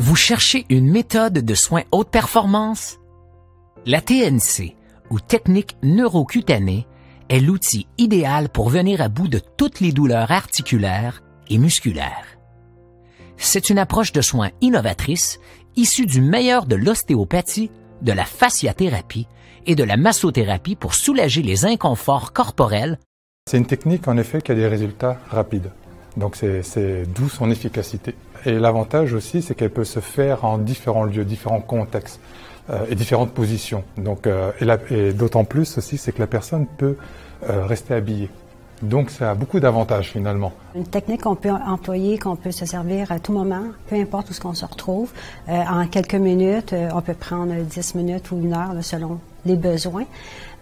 Vous cherchez une méthode de soins haute performance? La TNC, ou technique neurocutanée, est l'outil idéal pour venir à bout de toutes les douleurs articulaires et musculaires. C'est une approche de soins innovatrice, issue du meilleur de l'ostéopathie, de la fasciathérapie et de la massothérapie pour soulager les inconforts corporels. C'est une technique en effet qui a des résultats rapides, donc c'est d'où son efficacité. Et l'avantage aussi, c'est qu'elle peut se faire en différents lieux, différents contextes et différentes positions. Donc, et d'autant plus aussi, c'est que la personne peut rester habillée. Donc ça a beaucoup d'avantages finalement. Une technique qu'on peut employer, qu'on peut se servir à tout moment, peu importe où on se retrouve. En quelques minutes, on peut prendre 10 minutes ou une heure là, selon les besoins.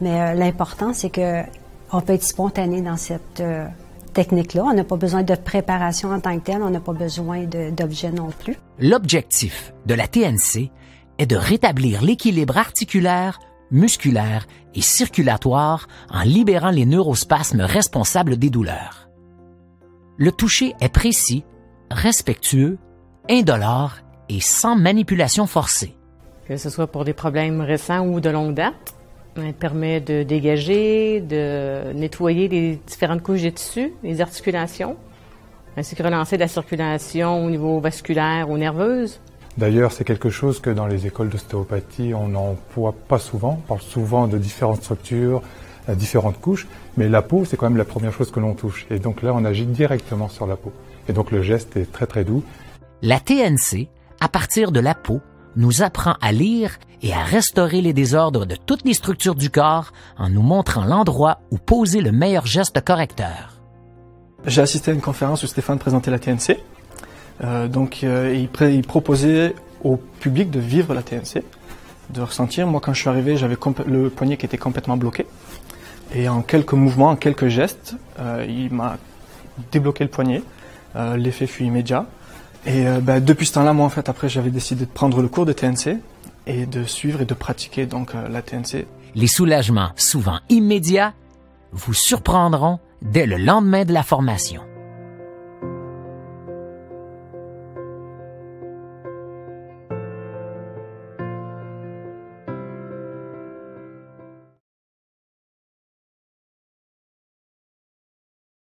Mais l'important, c'est qu'on peut être spontané dans cette technique-là. On n'a pas besoin de préparation en tant que telle, on n'a pas besoin d'objets non plus. L'objectif de la TNC est de rétablir l'équilibre articulaire, musculaire et circulatoire en libérant les neurospasmes responsables des douleurs. Le toucher est précis, respectueux, indolore et sans manipulation forcée. Que ce soit pour des problèmes récents ou de longue date, elle permet de dégager, de nettoyer les différentes couches de tissu, les articulations, ainsi que relancer la circulation au niveau vasculaire ou nerveuse. D'ailleurs, c'est quelque chose que dans les écoles d'ostéopathie, on n'emploie pas souvent. On parle souvent de différentes structures, différentes couches, mais la peau, c'est quand même la première chose que l'on touche. Et donc là, on agit directement sur la peau. Et donc le geste est très très doux. La TNC, à partir de la peau, nous apprend à lire et à restaurer les désordres de toutes les structures du corps en nous montrant l'endroit où poser le meilleur geste correcteur. J'ai assisté à une conférence où Stéphane présentait la TNC. Il proposait au public de vivre la TNC, de ressentir. Moi, quand je suis arrivé, j'avais le poignet qui était complètement bloqué. Et en quelques mouvements, en quelques gestes, il m'a débloqué le poignet. L'effet fut immédiat. Et depuis ce temps-là, moi, en fait, après, j'avais décidé de prendre le cours de TNC et de suivre et de pratiquer donc la TNC. Les soulagements, souvent immédiats, vous surprendront dès le lendemain de la formation.